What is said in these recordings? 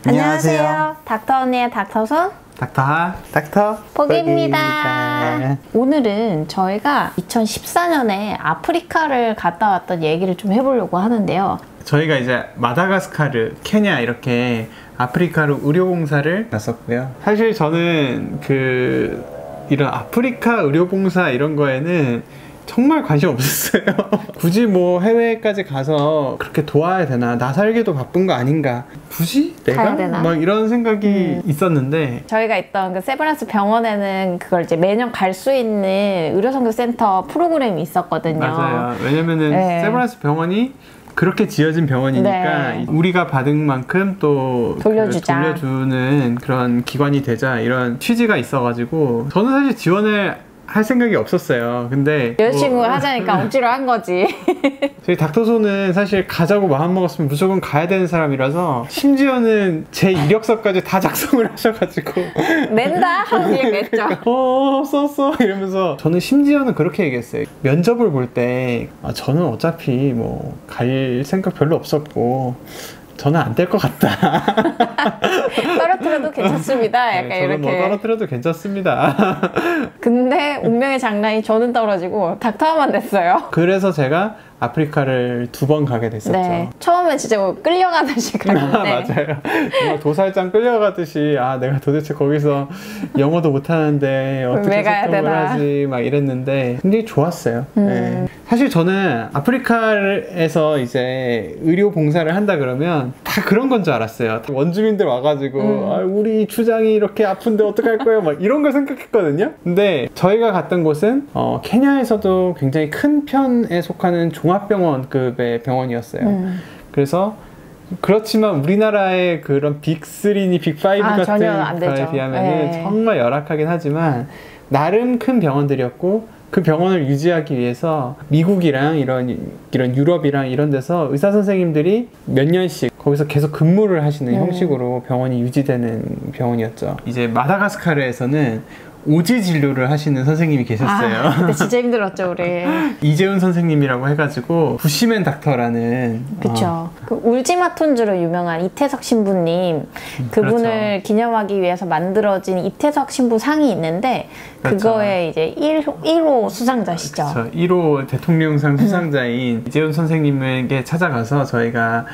안녕하세요. 닥터 언니의 닥터손 닥터 포기입니다. 오늘은 저희가 2014년에 아프리카를 갔다 왔던 얘기를 좀 해보려고 하는데요. 저희가 이제 마다가스카르, 케냐 이렇게 아프리카로 의료봉사를 갔었고요. 사실 저는 이런 아프리카 의료봉사 이런 거에는 정말 관심 없었어요. 굳이 뭐 해외까지 가서 그렇게 도와야 되나, 나 살기도 바쁜 거 아닌가, 굳이 내가? 막 이런 생각이 있었는데, 저희가 있던 그 세브란스 병원에는 그걸 이제 매년 갈 수 있는 의료선교센터 프로그램이 있었거든요. 맞아요. 왜냐면은 세브란스 병원이 그렇게 지어진 병원이니까 우리가 받은 만큼 또 돌려주는 그런 기관이 되자, 이런 취지가 있어가지고 저는 사실 지원을 할 생각이 없었어요. 근데 여자친구가 하자니까 억지로 한 거지. 저희 닥터손은 사실 가자고 마음먹었으면 무조건 가야 되는 사람이라서, 심지어는 제 이력서까지 다 작성을 하셔가지고 낸다? 하고 그냥 냈죠. 썼어 이러면서. 저는 심지어는 그렇게 얘기했어요. 면접을 볼 때 저는 어차피 뭐 갈 생각 별로 없었고 저는 안 될 것 같다. 떨어뜨려도 괜찮습니다. 약간 저는 이렇게. 뭐 떨어뜨려도 괜찮습니다. 근데 운명의 장난이 저는 떨어지고 닥터만 됐어요. 그래서 제가 아프리카를 2번 가게 됐었죠. 네. 처음에 진짜 뭐 끌려가듯이 갔는데. 맞아요. 정말 도살장 끌려가듯이, 내가 도대체 거기서 영어도 못하는데 어떻게 소통을 하지, 막 이랬는데 굉장히 좋았어요. 네. 사실 저는 아프리카에서 이제 의료 봉사를 한다 그러면 다 그런 건 줄 알았어요. 원주민들 와가지고 우리 주장이 이렇게 아픈데 어떡할 거예요, 막 이런 걸 생각했거든요. 근데 저희가 갔던 곳은 케냐에서도 굉장히 큰 편에 속하는 종합병원급의 병원이었어요. 그래서 그렇지만 우리나라의 그런 빅3니 빅5 같은 거에 비하면 정말 열악하긴 하지만 나름 큰 병원들이었고, 그 병원을 유지하기 위해서 미국이랑 이런 유럽이랑 이런 데서 의사 선생님들이 몇 년씩 거기서 계속 근무를 하시는 형식으로 병원이 유지되는 병원이었죠. 이제 마다가스카르에서는 오지 진료를 하시는 선생님이 계셨어요. 근데 진짜 힘들었죠, 우리. 이재훈 선생님이라고 해가지고 부시맨 닥터라는. 그쵸. 그 울지마톤주로 유명한 이태석 신부님, 그분을 기념하기 위해서 만들어진 이태석 신부 상이 있는데, 그거에 이제 1호 수상자시죠. 그렇죠. 1호 대통령상 수상자인 이재훈 선생님에게 찾아가서 저희가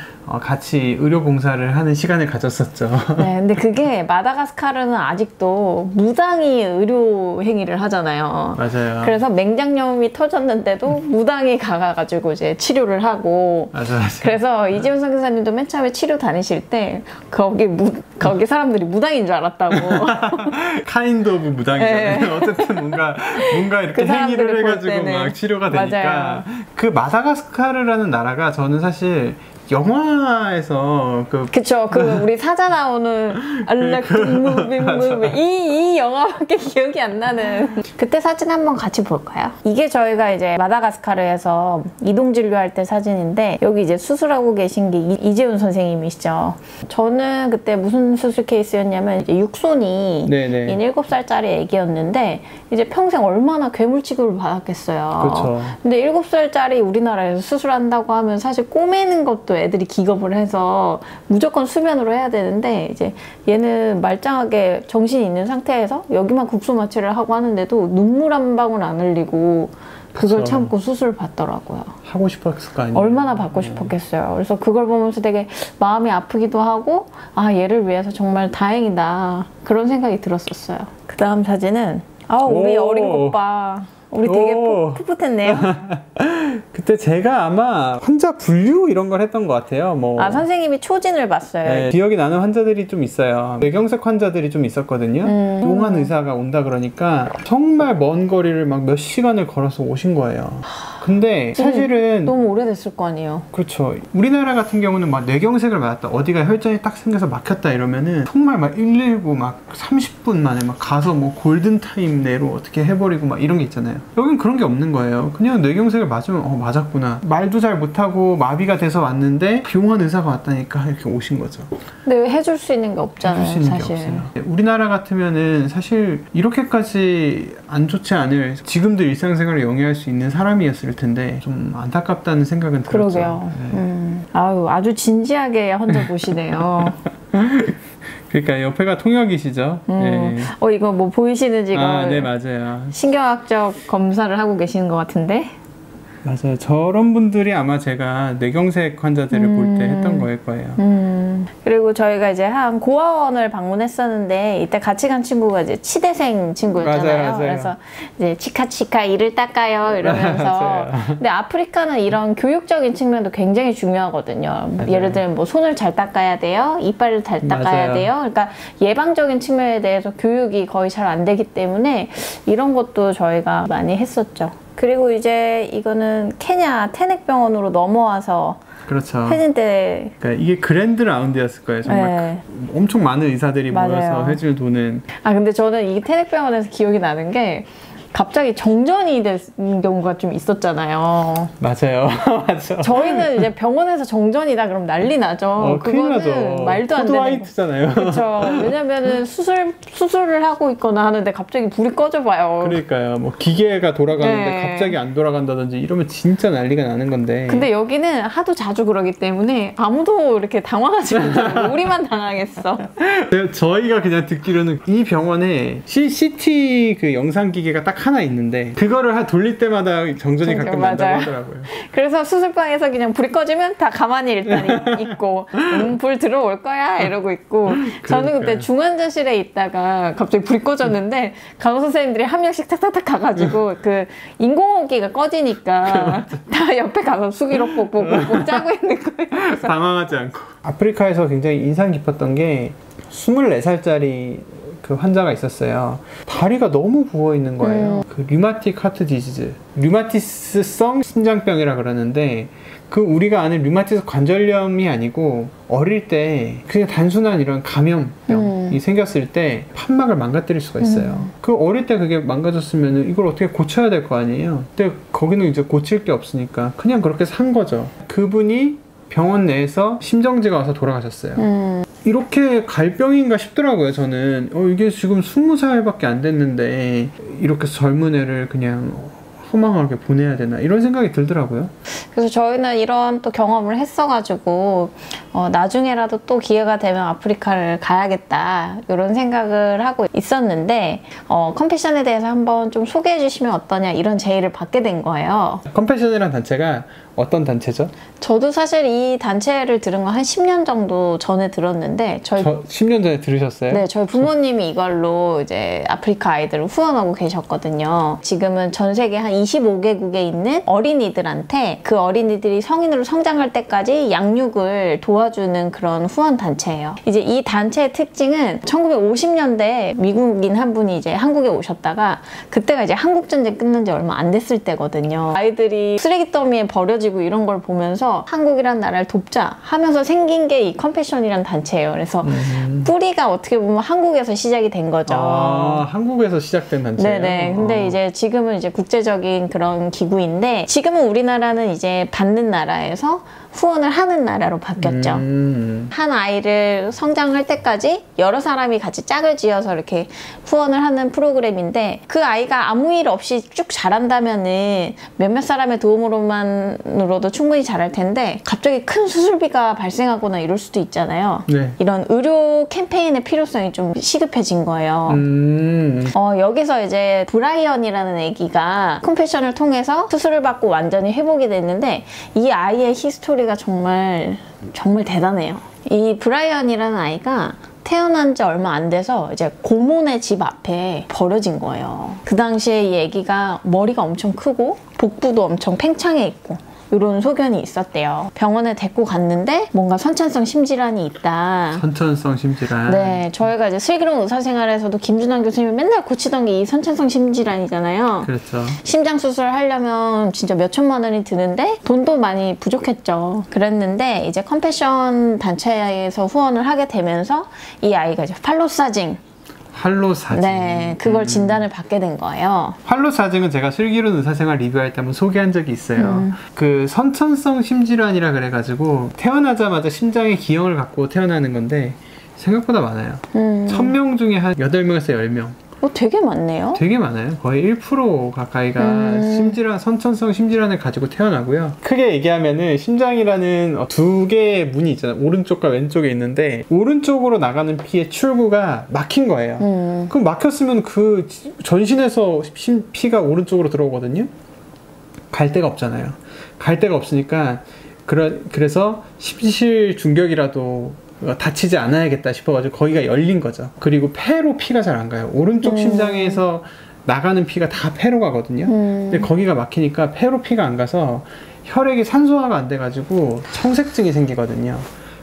같이 의료봉사를 하는 시간을 가졌었죠. 네, 근데 그게 마다가스카르는 아직도 무당이 의료 행위를 하잖아요. 맞아요. 그래서 맹장염이 터졌는데도 무당이 가가지고 이제 치료를 하고. 맞아. 그래서 이재훈 선교사님도 맨 처음에 치료 다니실 때 거기 사람들이 무당인 줄 알았다고. 카인드 오브 무당이잖아요. 어쨌든 뭔가 이렇게 행위를 해가지고 막 치료가 되니까. 맞아요. 그 마다가스카르라는 나라가 저는 사실 영화에서 그쵸. 우리 사자 나오는 이 영화밖에 기억이 안 나는. 그때 사진 한번 같이 볼까요? 이게 저희가 이제 마다가스카르에서 이동 진료할 때 사진인데, 여기 이제 수술하고 계신 게 이재훈 선생님이시죠. 저는 그때 무슨 수술 케이스였냐면, 이제 육손이 7살짜리 애기였는데 이제 평생 얼마나 괴물 취급을 받았겠어요. 그쵸. 근데 7살짜리 우리나라에서 수술한다고 하면 사실 꼬매는 것도 애들이 기겁을 해서 무조건 수면으로 해야 되는데, 이제 얘는 말짱하게 정신이 있는 상태에서 여기만 국소 마취를 하고 하는데도 눈물 한 방울 안 흘리고 그걸 참고 수술 받더라고요. 하고 싶었을 거 아니에요. 얼마나 받고 싶었겠어요. 그래서 그걸 보면서 되게 마음이 아프기도 하고, 얘를 위해서 정말 다행이다, 그런 생각이 들었었어요. 그 다음 사진은 우리 어린 것 봐. 우리 되게 풋풋했네요. 그때 제가 아마 환자 분류 이런 걸 했던 것 같아요. 선생님이 초진을 봤어요. 네, 기억이 나는 환자들이 좀 있어요. 뇌경색 환자들이 좀 있었거든요. 용한 의사가 온다 그러니까 정말 먼 거리를 막 몇 시간을 걸어서 오신 거예요. 근데 사실은 너무 오래됐을 거 아니에요. 그렇죠. 우리나라 같은 경우는 막 뇌경색을 맞았다, 어디가 혈전이 딱 생겨서 막혔다 이러면은 정말 막 119 막 30분 만에 막 가서 뭐 골든타임 내로 어떻게 해버리고 막 이런 게 있잖아요. 여긴 그런 게 없는 거예요. 그냥 뇌경색을 맞으면 맞았구나, 말도 잘 못하고 마비가 돼서 왔는데 용한 의사가 왔다니까 이렇게 오신 거죠. 근데 왜 해줄 수 있는 게 없잖아요. 해줄 수 있는 게 없어요. 우리나라 같으면은 사실 이렇게까지 안 좋지 않을, 지금도 일상생활을 영위할 수 있는 사람이었을 텐데 좀 안타깝다는 생각은 들었죠. 그러게요. 아주 진지하게 혼자 보시네요. 그러니까 옆에가 통역이시죠? 네. 이거 뭐 보이시는 지금 네, 맞아요. 신경학적 검사를 하고 계시는 것 같은데? 맞아요. 저런 분들이 아마 제가 뇌경색 환자들을 볼 때 했던 거일 거예요. 그리고 저희가 이제 한 고아원을 방문했었는데 이때 같이 간 친구가 이제 치대생 친구였잖아요. 맞아요. 그래서 이제 치카치카 이를 닦아요 이러면서. 맞아요. 근데 아프리카는 이런 교육적인 측면도 굉장히 중요하거든요. 맞아요. 예를 들면 뭐 손을 잘 닦아야 돼요, 이빨을 잘 닦아야 맞아요. 돼요. 그러니까 예방적인 측면에 대해서 교육이 거의 잘 안 되기 때문에 이런 것도 저희가 많이 했었죠. 그리고 이제 이거는 케냐 태넥병원으로 넘어와서 그렇죠. 회진 때 그러니까 이게 그랜드 라운드였을 거예요. 정말 네. 엄청 많은 의사들이 맞아요. 모여서 회진을 도는. 근데 저는 이 태넥병원에서 기억이 나는 게 갑자기 정전이 되는 경우가 좀 있었잖아요. 맞아요. 맞아. 저희는 이제 병원에서 정전이다 그럼 난리 나죠. 큰일 나죠. 그거는 말도 안 코드 되는 화이트잖아요. 그렇죠. 왜냐면은 수술을 하고 있거나 하는데 갑자기 불이 꺼져봐요. 그러니까요. 뭐 기계가 돌아가는데 네. 갑자기 안 돌아간다든지 이러면 진짜 난리가 나는 건데. 근데 여기는 하도 자주 그러기 때문에 아무도 이렇게 당황하지 못하고 우리만 당황했어. 저희가 그냥 듣기로는 이 병원에 CT 그 영상 기계가 딱 하나 있는데 그거를 돌릴 때마다 정전이 가끔 난다고 맞아요. 하더라고요. 그래서 수술방에서 그냥 불이 꺼지면 다 가만히 일단 있고 불 들어올 거야 이러고 있고 저는 그때 중환자실에 있다가 갑자기 불이 꺼졌는데 간호 선생님들이 한 명씩 탁탁탁 가가지고 그 인공호흡기가 꺼지니까 다 옆에 가서 수기로 뽁뽁뽁 짜고 있는 거예요. 당황하지 않고. 아프리카에서 굉장히 인상 깊었던 게 24살짜리 그 환자가 있었어요. 다리가 너무 부어 있는 거예요. 그 류마틱 하트 디지즈, 류마티스성 심장병이라 그러는데 그 우리가 아는 류마티스 관절염이 아니고 어릴 때 그냥 단순한 이런 감염병이 생겼을 때 판막을 망가뜨릴 수가 있어요. 그 어릴 때 그게 망가졌으면 이걸 어떻게 고쳐야 될 거 아니에요. 근데 거기는 이제 고칠 게 없으니까 그냥 그렇게 산 거죠. 그분이 병원 내에서 심정지가 와서 돌아가셨어요. 이렇게 갈병인가 싶더라고요. 저는 이게 지금 20살밖에 안 됐는데 이렇게 젊은 애를 그냥 허망하게 보내야 되나 이런 생각이 들더라고요. 그래서 저희는 이런 또 경험을 했어가지고 나중에라도 또 기회가 되면 아프리카를 가야겠다 이런 생각을 하고 있었는데 컴패션에 대해서 한번 좀 소개해 주시면 어떠냐 이런 제의를 받게 된 거예요. 컴패션이라는 단체가 어떤 단체죠? 저도 사실 이 단체를 들은 거 한 10년 정도 전에 들었는데 저 10년 전에 들으셨어요? 네, 저희 부모님이 이걸로 이제 아프리카 아이들을 후원하고 계셨거든요. 지금은 전 세계 한 25개국에 있는 어린이들한테 그 어린이들이 성인으로 성장할 때까지 양육을 도와주는 그런 후원 단체예요. 이제 이 단체의 특징은 1950년대에 미국인 한 분이 이제 한국에 오셨다가 그때가 이제 한국전쟁 끝난 지 얼마 안 됐을 때거든요. 아이들이 쓰레기 더미에 버려지고 이런 걸 보면서 한국이란 나라를 돕자 하면서 생긴 게 이 컴패션이라는 단체예요. 그래서 뿌리가 어떻게 보면 한국에서 시작이 된 거죠. 한국에서 시작된 단체예요? 네네. 근데 이제 지금은 이제 국제적인 그런 기구인데 지금은 우리나라는 이제 받는 나라에서 후원을 하는 나라로 바뀌었죠. 한 아이를 성장할 때까지 여러 사람이 같이 짝을 지어서 이렇게 후원을 하는 프로그램인데 그 아이가 아무 일 없이 쭉 자란다면은 몇몇 사람의 도움으로만으로도 충분히 자랄 텐데 갑자기 큰 수술비가 발생하거나 이럴 수도 있잖아요. 네. 이런 의료 캠페인의 필요성이 좀 시급해진 거예요. 여기서 이제 브라이언이라는 아기가 컴패션을 통해서 수술을 받고 완전히 회복이 됐는데 이 아이의 히스토리가 정말 대단해요. 이 브라이언이라는 아이가 태어난 지 얼마 안 돼서 이제 고모네 집 앞에 버려진 거예요. 그 당시에 이 아기가 머리가 엄청 크고 복부도 엄청 팽창해 있고 이런 소견이 있었대요. 병원에 데리고 갔는데 뭔가 선천성 심질환이 있다. 선천성 심질환. 네, 저희가 이제 슬기로운 의사생활에서도 김준환 교수님이 맨날 고치던 게 이 선천성 심질환이잖아요. 그렇죠. 심장 수술 하려면 진짜 몇 천만 원이 드는데 돈도 많이 부족했죠. 그랬는데 이제 컴패션 단체에서 후원을 하게 되면서 이 아이가 이제 팔로사징. 할로사징. 네, 그걸 진단을 받게 된 거예요. 할로사징은 제가 슬기로운 의사생활 리뷰할 때 한번 소개한 적이 있어요. 그 선천성 심질환이라 그래가지고 태어나자마자 심장에 기형을 갖고 태어나는 건데 생각보다 많아요. 1000명 중에 한 8명에서 10명. 되게 많네요. 되게 많아요. 거의 1% 가까이가 심질환, 선천성 심질환을 가지고 태어나고요. 크게 얘기하면은 심장이라는 두 개의 문이 있잖아요. 오른쪽과 왼쪽에 있는데 오른쪽으로 나가는 피의 출구가 막힌 거예요. 그럼 막혔으면 그 전신에서 피가 오른쪽으로 들어오거든요. 갈 데가 없잖아요. 갈 데가 없으니까 그래서 심실 중격이라도 다치지 않아야겠다 싶어가지고 거기가 열린 거죠. 그리고 폐로 피가 잘 안 가요. 오른쪽 심장에서 나가는 피가 다 폐로 가거든요. 근데 거기가 막히니까 폐로 피가 안 가서 혈액이 산소화가 안 돼가지고 청색증이 생기거든요.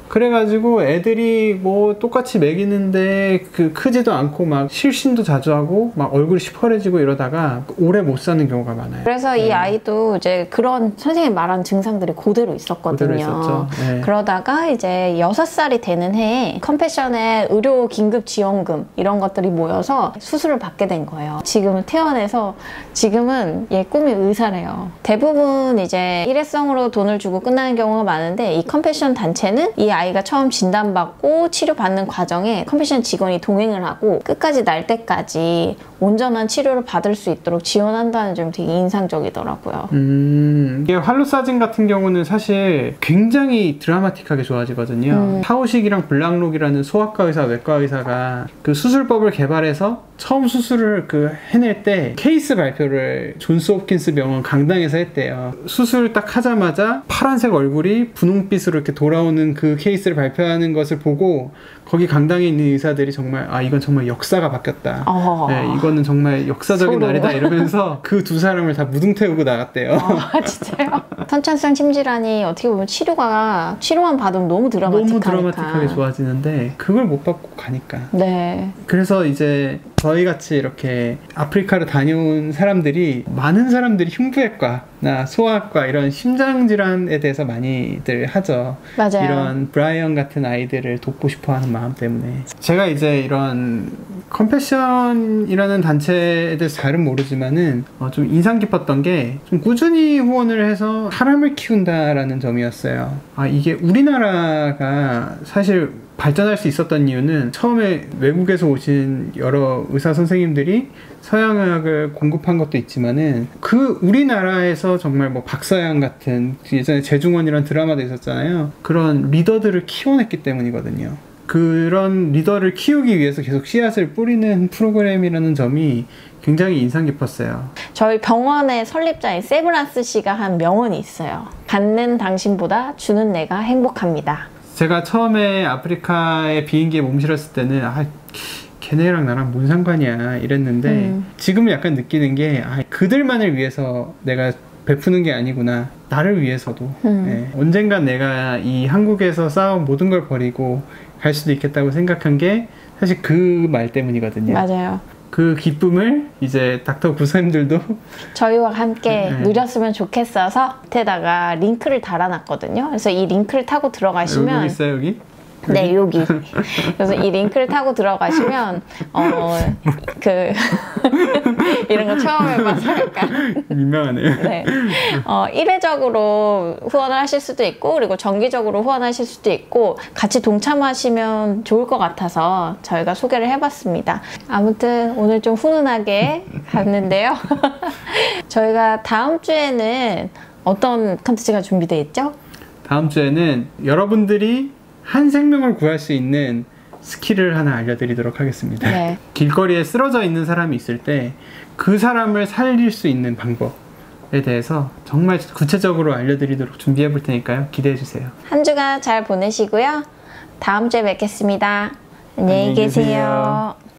그래가지고 애들이 뭐 똑같이 먹이는데 크지도 않고 막 실신도 자주 하고 막 얼굴이 시퍼래지고 이러다가 오래 못 사는 경우가 많아요. 그래서 이 아이도 이제 그런 선생님이 말한 증상들이 그대로 있었거든요. 그대로 있었죠. 네. 그러다가 이제 6살이 되는 해에 컴패션의 의료 긴급 지원금 이런 것들이 모여서 수술을 받게 된 거예요. 지금은 퇴원해서 지금은 얘 꿈이 의사래요. 대부분 이제 일회성으로 돈을 주고 끝나는 경우가 많은데 이 컴패션 단체는 이 아이가 처음 진단받고 치료받는 과정에 컴패션 직원이 동행을 하고 끝까지 날 때까지 온전한 치료를 받을 수 있도록 지원한다는 점이 되게 인상적이더라고요. 이게 활로사진 같은 경우는 사실 굉장히 드라마틱하게 좋아지거든요. 타오식이랑 블랑록이라는 소아과 의사, 외과 의사가 그 수술법을 개발해서 처음 수술을 해낼 때 케이스 발표를 존스 홉킨스 병원 강당에서 했대요. 수술 딱 하자마자 파란색 얼굴이 분홍빛으로 이렇게 돌아오는 그 케이스를 발표하는 것을 보고 거기 강당에 있는 의사들이 정말 이건 정말 역사가 바뀌었다. 네, 이거는 정말 역사적인 날이다 이러면서 그 두 사람을 다 무등 태우고 나갔대요. 진짜요? 선천성 심질환이 어떻게 보면 치료만 받으면 너무 드라마틱하게 좋아지는데 그걸 못 받고 가니까. 네. 그래서 이제 저희 같이 이렇게 아프리카를 다녀온 사람들이 많은 사람들이 흉부외과나 소아과 이런 심장질환에 대해서 많이들 하죠. 맞아요. 이런 브라이언 같은 아이들을 돕고 싶어하는 마음 때문에 제가 이제 이런 컴패션이라는 단체에 대해서 잘은 모르지만은 좀 인상 깊었던 게 좀 꾸준히 후원을 해서 사람을 키운다라는 점이었어요. 이게 우리나라가 사실 발전할 수 있었던 이유는 처음에 외국에서 오신 여러 의사 선생님들이 서양의학을 공급한 것도 있지만은 우리나라에서 정말 뭐 박서양 같은 예전에 재중원이라는 드라마도 있었잖아요. 그런 리더들을 키워냈기 때문이거든요. 그런 리더를 키우기 위해서 계속 씨앗을 뿌리는 프로그램이라는 점이 굉장히 인상 깊었어요. 저희 병원의 설립자인 세브란스 씨가 한 명언이 있어요. 받는 당신보다 주는 내가 행복합니다. 제가 처음에 아프리카에 비행기에 몸실었을 때는 걔네랑 나랑 뭔 상관이야 이랬는데 지금은 약간 느끼는 게 그들만을 위해서 내가 베푸는 게 아니구나. 나를 위해서도. 네. 언젠간 내가 이 한국에서 쌓아온 모든 걸 버리고 갈 수도 있겠다고 생각한 게 사실 그 말 때문이거든요. 맞아요. 그 기쁨을 이제 닥터 구사님들도 저희와 함께 누렸으면 좋겠어서 밑에다가 링크를 달아놨거든요. 그래서 이 링크를 타고 들어가시면 여기 있어요, 여기? 네, 여기. 그래서 이 링크를 타고 들어가시면 이런 거 처음 해봐서 약간 민망하네요. 네. 일회적으로 후원을 하실 수도 있고 그리고 정기적으로 후원하실 수도 있고 같이 동참하시면 좋을 것 같아서 저희가 소개를 해봤습니다. 아무튼 오늘 좀 훈훈하게 갔는데요. 저희가 다음 주에는 어떤 컨텐츠가 준비되어 있죠? 다음 주에는 여러분들이 한 생명을 구할 수 있는 스킬을 하나 알려드리도록 하겠습니다. 네. 길거리에 쓰러져 있는 사람이 있을 때 그 사람을 살릴 수 있는 방법에 대해서 정말 구체적으로 알려드리도록 준비해 볼 테니까요. 기대해 주세요. 한 주간 잘 보내시고요. 다음 주에 뵙겠습니다. 안녕히 계세요.